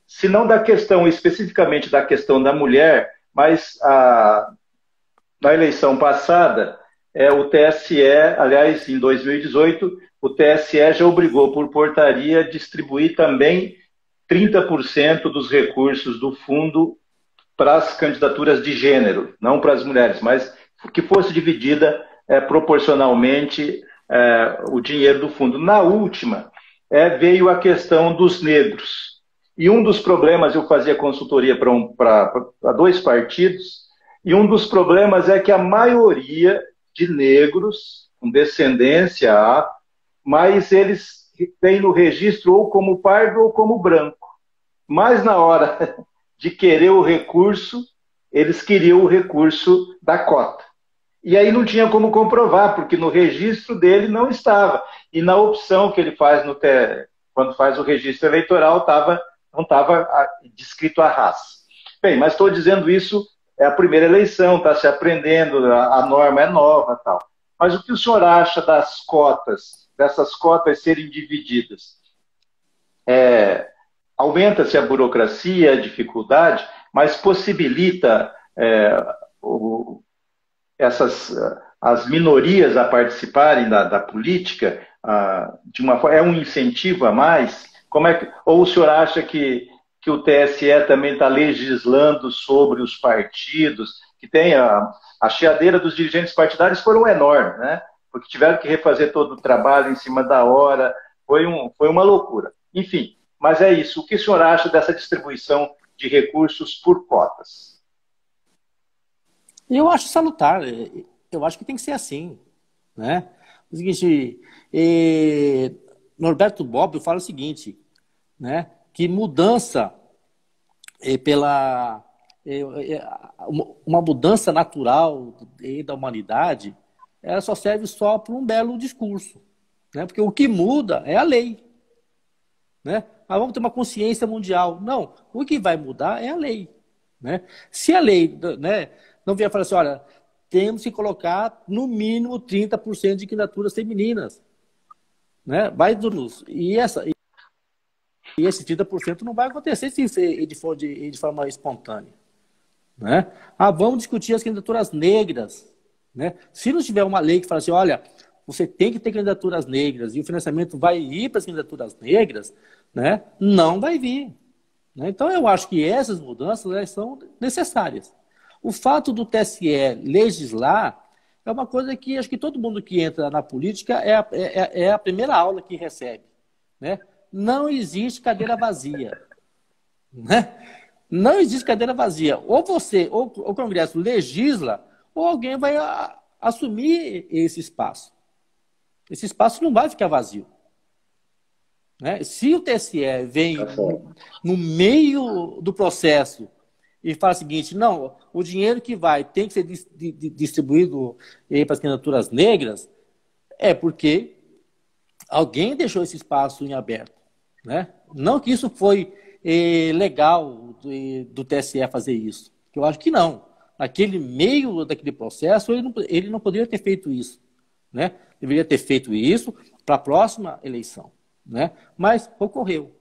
se não da questão, especificamente da questão da mulher, mas na eleição passada, o TSE, aliás, em 2018, o TSE já obrigou por portaria a distribuir também 30% dos recursos do fundo para as candidaturas de gênero, não para as mulheres, mas que fosse dividida proporcionalmente o dinheiro do fundo. Na última, veio a questão dos negros. E um dos problemas, eu fazia consultoria para 2 partidos, e um dos problemas é que a maioria de negros, com descendência, mas eles têm no registro ou como pardo ou como branco. Mas na hora de querer o recurso, eles queriam o recurso da cota. E aí não tinha como comprovar, porque no registro dele não estava. E na opção que ele faz quando faz o registro eleitoral, não estava descrito a raça. Bem, mas estou dizendo isso, é a primeira eleição, está se aprendendo, a norma é nova e tal. Mas o que o senhor acha dessas cotas serem divididas? Aumenta-se a burocracia, a dificuldade, mas possibilita as minorias a participarem da política é um incentivo a mais? Ou o senhor acha que o TSE também está legislando sobre os partidos, que tem a chiadeira dos dirigentes partidários foram enormes, né? Porque tiveram que refazer todo o trabalho em cima da hora, foi uma loucura. Enfim, mas é isso. O que o senhor acha dessa distribuição de recursos por cotas? Eu acho salutar, eu acho que tem que ser assim, né? O seguinte, Norberto Bobbio fala o seguinte, né? Que mudança uma mudança natural da humanidade, ela só serve só para um belo discurso, né? Porque o que muda é a lei, né? Mas vamos ter uma consciência mundial. Não, o que vai mudar é a lei, né? Se a lei, né, não vier falar assim, olha, temos que colocar no mínimo 30% de candidaturas femininas, né? E esse 30% não vai acontecer se for de forma espontânea, né? Vamos discutir as candidaturas negras, né? Se não tiver uma lei que fala assim, olha, você tem que ter candidaturas negras e o financiamento vai ir para as candidaturas negras, né? Não vai vir, né? Então eu acho que essas mudanças, elas são necessárias. O fato do TSE legislar é uma coisa que acho que todo mundo que entra na política é a primeira aula que recebe, né? Não existe cadeira vazia, né? Não existe cadeira vazia. Ou você, ou o Congresso legisla, ou alguém vai assumir esse espaço. Esse espaço não vai ficar vazio, né? Se o TSE vem no meio do processo e fala o seguinte, não, o dinheiro que vai tem que ser distribuído para as candidaturas negras, é porque alguém deixou esse espaço em aberto, né? Não que isso foi legal do TSE fazer isso, que eu acho que não. Naquele meio daquele processo, ele não poderia ter feito isso, né? Deveria ter feito isso para a próxima eleição, né? Mas ocorreu,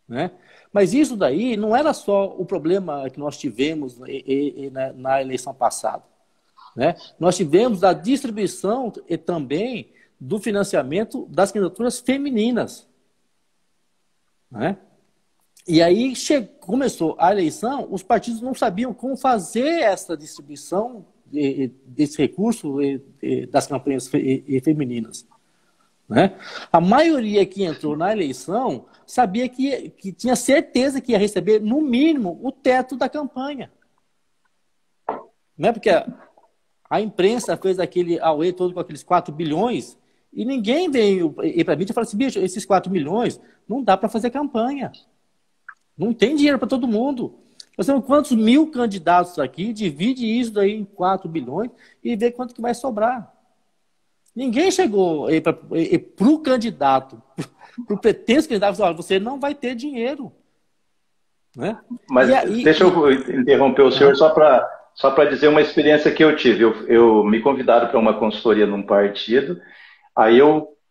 né? Mas isso daí não era só o problema que nós tivemos na eleição passada, né? Nós tivemos a distribuição e também do financiamento das candidaturas femininas, né? E aí começou a eleição, os partidos não sabiam como fazer essa distribuição desse recurso das campanhas femininas, né? A maioria que entrou na eleição sabia que tinha certeza que ia receber, no mínimo, o teto da campanha. Né? Porque a imprensa fez aquele auê todo com aqueles 4 bilhões e ninguém veio para mim e falou assim, bicho, esses 4 milhões não dá para fazer campanha. Não tem dinheiro para todo mundo. Nós temos quantos mil candidatos aqui, divide isso daí em 4 bilhões e vê quanto que vai sobrar. Ninguém chegou para o candidato, para o pretenso candidato, falou, você não vai ter dinheiro. Né? Mas deixa eu interromper o senhor só para dizer uma experiência que eu tive. Eu me convidaram para uma consultoria num partido, aí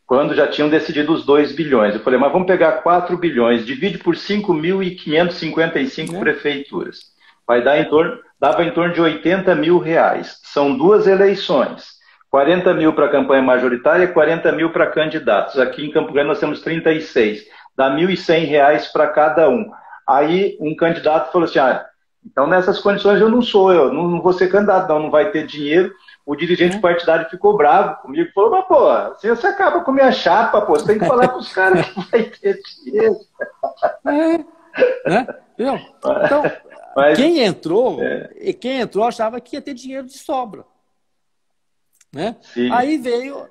quando já tinham decidido os 2 bilhões, eu falei, mas vamos pegar 4 bilhões, divide por 5.555 prefeituras. Vai dar dava em torno de R$80 mil. São 2 eleições. 40 mil para a campanha majoritária e 40 mil para candidatos. Aqui em Campo Grande nós temos 36. Dá R$1.100 para cada um. Aí um candidato falou assim, então nessas condições eu não vou ser candidato, não vai ter dinheiro. O dirigente partidário ficou bravo comigo, falou, mas pô, assim você acaba com a minha chapa, pô, você tem que falar para os caras que vai ter dinheiro. Então, quem entrou achava que ia ter dinheiro de sobra. Né? Aí veio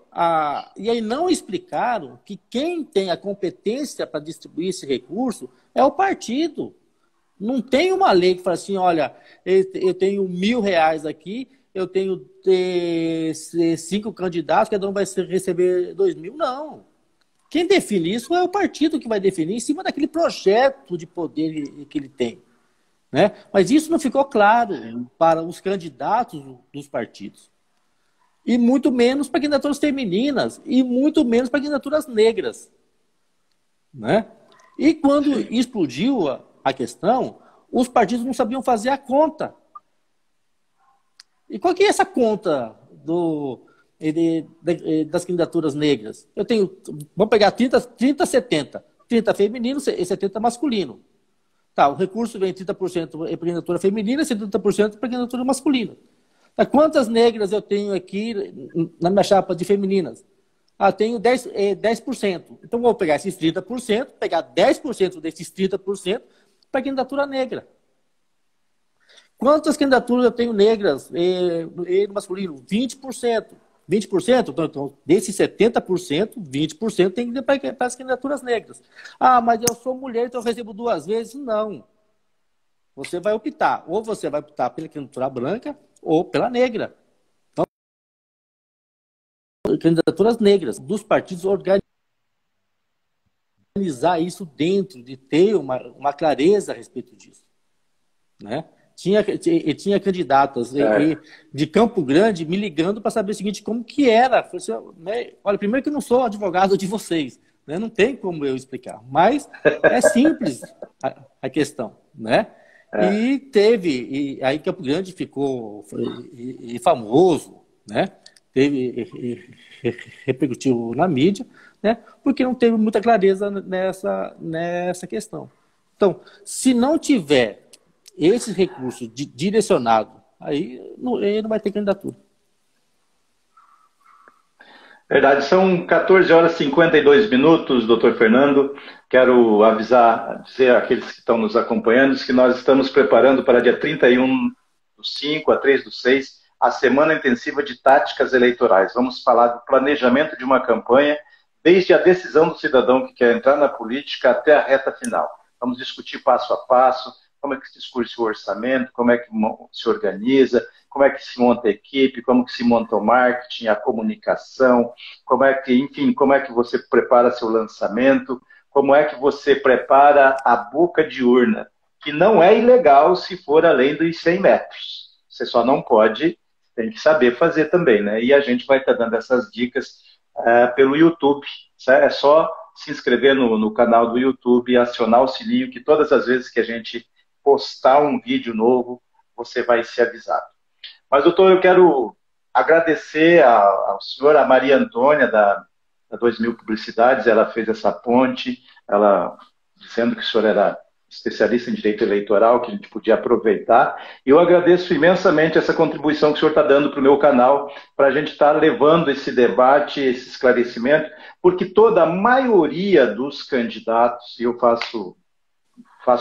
e aí não explicaram que quem tem a competência para distribuir esse recurso é o partido. Não tem uma lei que fala assim, olha, eu tenho R$1.000 aqui, eu tenho 5 candidatos, cada um vai receber 2 mil. Não. Quem define isso é o partido que vai definir em cima daquele projeto de poder que ele tem. Né? Mas isso não ficou claro para os candidatos dos partidos. E muito menos para candidaturas femininas, e muito menos para candidaturas negras. Né? E quando explodiu a questão, os partidos não sabiam fazer a conta. E qual que é essa conta das candidaturas negras? Eu tenho, vamos pegar 30, 70. 30 feminino e 70 masculino. Tá, o recurso vem 30% para candidatura feminina e 70% para candidatura masculina. Quantas negras eu tenho aqui na minha chapa de femininas? Tenho 10%. Então, vou pegar esses 30%, pegar 10% desses 30% para a candidatura negra. Quantas candidaturas eu tenho negras no masculino? 20%. 20%? Então, desses 70%, 20% tem que ir para as candidaturas negras. Mas eu sou mulher, então eu recebo 2 vezes? Não. Você vai optar. Ou você vai optar pela candidatura branca, ou pela negra. Então, candidaturas negras dos partidos organizar isso dentro, de ter uma clareza a respeito disso. Né? Tinha candidatas de Campo Grande me ligando para saber o seguinte, como que era. Falei assim, olha, primeiro que eu não sou advogado de vocês, né? Não tem como eu explicar, mas é simples a questão, né? E aí Campo Grande ficou famoso, né? Repercutiu na mídia, né? Porque não teve muita clareza nessa questão. Então, se não tiver esses recursos direcionados, aí não vai ter candidatura. Verdade, são 14 horas e 52 minutos, doutor Fernando. Quero dizer àqueles que estão nos acompanhando que nós estamos preparando para dia 31/5 a 3/6 a Semana Intensiva de Táticas Eleitorais. Vamos falar do planejamento de uma campanha, desde a decisão do cidadão que quer entrar na política até a reta final. Vamos discutir passo a passo como é que se discute o orçamento, como é que se organiza, como é que se monta a equipe, como que se monta o marketing, a comunicação, como é que, enfim, como é que você prepara seu lançamento, como é que você prepara a boca de urna, que não é ilegal se for além dos 100 metros. Você só não pode, tem que saber fazer também, né? E a gente vai estar dando essas dicas pelo YouTube. É só se inscrever no canal do YouTube e acionar o sininho, que todas as vezes que a gente postar um vídeo novo, você vai ser avisado. Mas, doutor, eu quero agradecer ao senhor, a Maria Antônia, da 2000 Publicidades, ela fez essa ponte, ela dizendo que o senhor era especialista em direito eleitoral, que a gente podia aproveitar. E eu agradeço imensamente essa contribuição que o senhor está dando para o meu canal, para a gente estar levando esse debate, esse esclarecimento, porque toda a maioria dos candidatos, e eu faço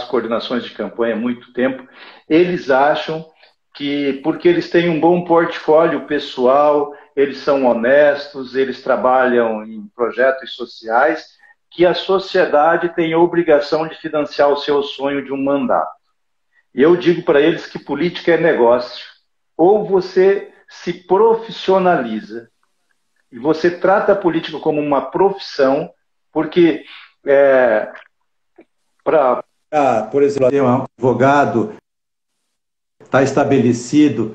coordenações de campanha há muito tempo, eles acham que, porque eles têm um bom portfólio pessoal, eles são honestos, eles trabalham em projetos sociais, que a sociedade tem a obrigação de financiar o seu sonho de um mandato. E eu digo para eles que política é negócio. Ou você se profissionaliza e você trata a política como uma profissão, porque por exemplo, ter um advogado está estabelecido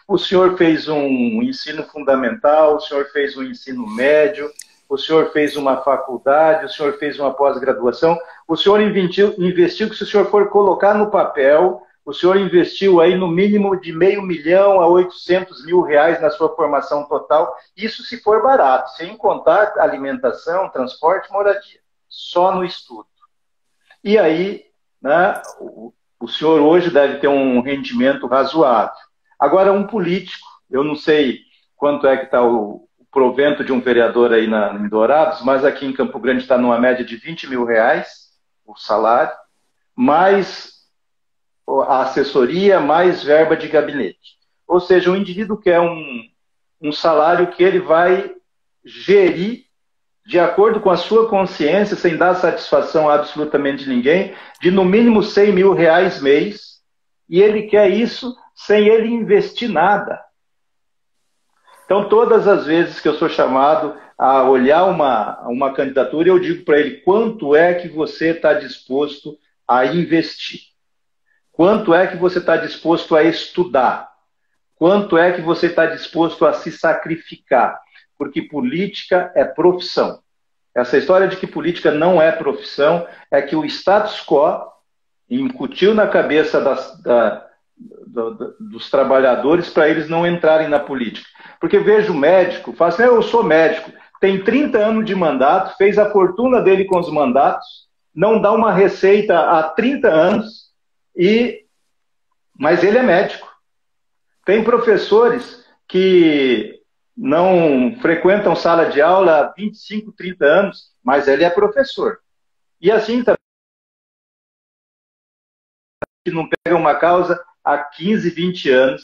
o senhor fez um ensino fundamental, o senhor fez um ensino médio, o senhor fez uma faculdade, o senhor fez uma pós-graduação, o senhor investiu que se o senhor for colocar no papel, o senhor investiu aí no mínimo de R$ 500.000 a R$ 800.000 na sua formação total, isso se for barato, sem contar alimentação, transporte, moradia, só no estudo. E aí, né, o senhor hoje deve ter um rendimento razoável. Agora, um político, eu não sei quanto é que está o provento de um vereador aí em Dourados, mas aqui em Campo Grande está numa média de R$ 20.000 o salário, mais a assessoria, mais verba de gabinete. Ou seja, o indivíduo quer um salário que ele vai gerir de acordo com a sua consciência, sem dar satisfação a absolutamente ninguém, de no mínimo R$ 100.000 mês, e ele quer isso sem ele investir nada. Então, todas as vezes que eu sou chamado a olhar uma candidatura, eu digo para ele quanto é que você está disposto a investir, quanto é que você está disposto a estudar, quanto é que você está disposto a se sacrificar, porque política é profissão. Essa história de que política não é profissão é que o status quo incutiu na cabeça dos trabalhadores para eles não entrarem na política. Porque vejo médico, fala assim, eu sou médico, tem 30 anos de mandato, fez a fortuna dele com os mandatos, não dá uma receita há 30 anos, mas ele é médico. Tem professores que não frequentam sala de aula há 25, 30 anos, mas ele é professor. E assim também, que não pega uma causa há 15, 20 anos.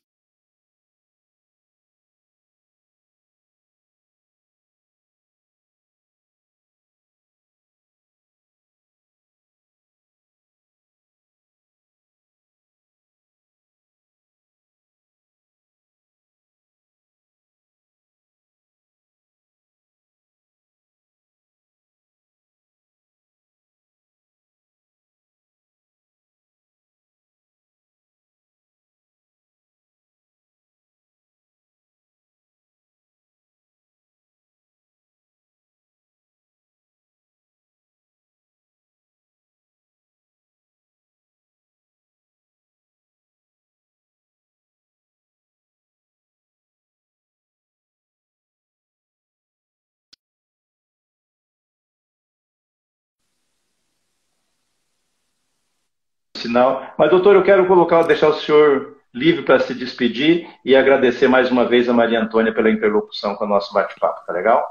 sinal. Mas, doutor, eu quero deixar o senhor livre para se despedir e agradecer mais uma vez a Maria Antônia pela interlocução com o nosso bate-papo, tá legal?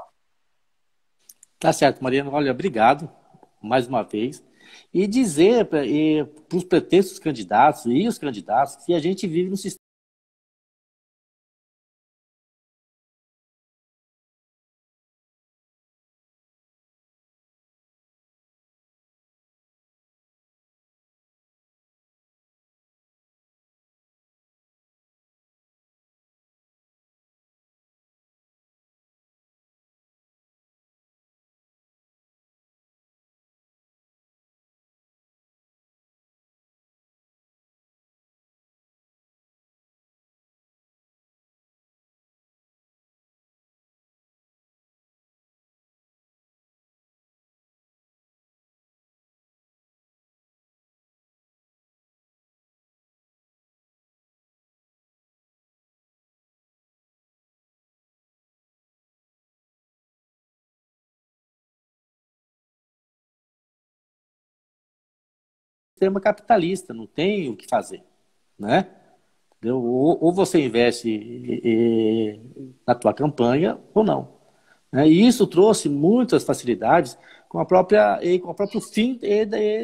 Tá certo, Mariana. Olha, obrigado mais uma vez. E dizer para os pretextos candidatos e os candidatos que a gente vive num sistema capitalista, não tem o que fazer, né? Ou você investe na tua campanha ou não. Né? E isso trouxe muitas facilidades com o próprio fim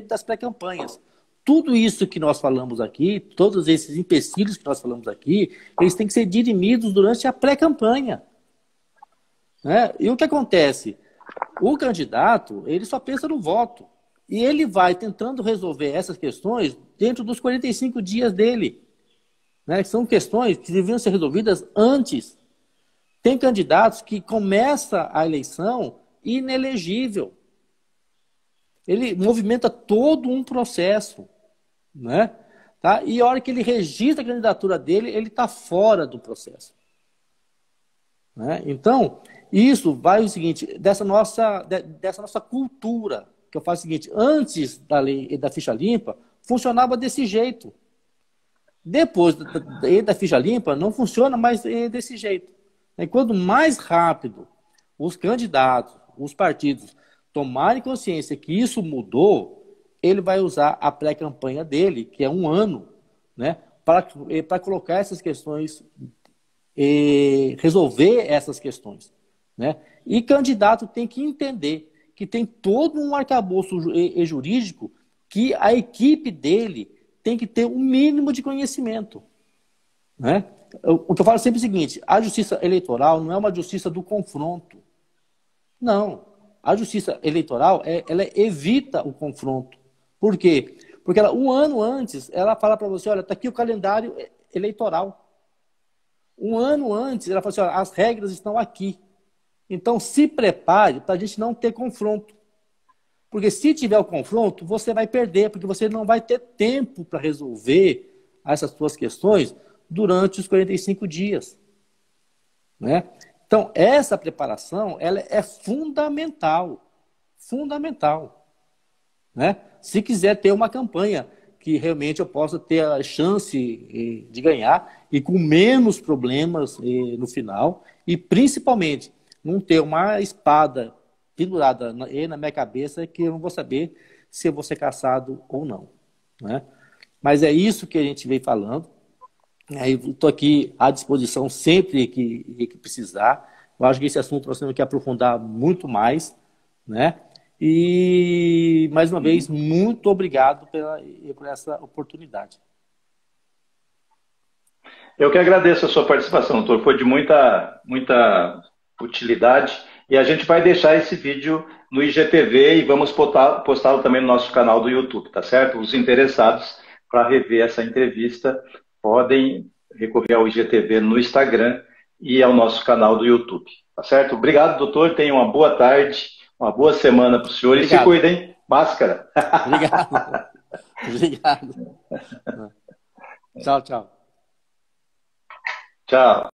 das pré-campanhas. Tudo isso que nós falamos aqui, todos esses empecilhos que nós falamos aqui, eles têm que ser dirimidos durante a pré-campanha. Né? E o que acontece? O candidato, ele só pensa no voto. E ele vai tentando resolver essas questões dentro dos 45 dias dele. Né? São questões que deviam ser resolvidas antes. Tem candidatos que começam a eleição inelegível. Ele movimenta todo um processo. Né? Tá? E a hora que ele registra a candidatura dele, ele está fora do processo. Né? Então, isso vai o seguinte, dessa nossa cultura, que eu faço o seguinte, antes da lei da ficha limpa, funcionava desse jeito. Depois da ficha limpa, não funciona mais desse jeito. E quanto mais rápido os candidatos, os partidos, tomarem consciência que isso mudou, ele vai usar a pré-campanha dele, que é 1 ano, né, para colocar essas questões, resolver essas questões. Né? E candidato tem que entender que tem todo um arcabouço jurídico que a equipe dele tem que ter um mínimo de conhecimento. Né? O que eu falo sempre é o seguinte, a justiça eleitoral não é uma justiça do confronto. Não. A justiça eleitoral, ela evita o confronto. Por quê? Porque ela, 1 ano antes, ela fala para você, olha, está aqui o calendário eleitoral. 1 ano antes, ela fala assim, olha, as regras estão aqui. Então, se prepare para a gente não ter confronto. Porque se tiver o confronto, você vai perder, porque você não vai ter tempo para resolver essas suas questões durante os 45 dias. Né? Então, essa preparação ela é fundamental. Fundamental. Né? Se quiser ter uma campanha que realmente eu possa ter a chance de ganhar e com menos problemas no final e, principalmente, não ter uma espada pendurada na minha cabeça que eu não vou saber se eu vou ser caçado ou não. Né? Mas é isso que a gente vem falando. Estou aqui à disposição sempre que precisar. Eu acho que esse assunto nós temos que aprofundar muito mais. Né? E, mais uma vez, muito obrigado por essa oportunidade. Eu que agradeço a sua participação, doutor. Foi de muita utilidade. E a gente vai deixar esse vídeo no IGTV e vamos postá-lo também no nosso canal do YouTube, tá certo? Os interessados para rever essa entrevista podem recorrer ao IGTV no Instagram e ao nosso canal do YouTube, tá certo? Obrigado, doutor. Tenha uma boa tarde, uma boa semana para o senhor. Obrigado. E se cuidem. Máscara. Obrigado. Obrigado. Tchau, tchau. Tchau.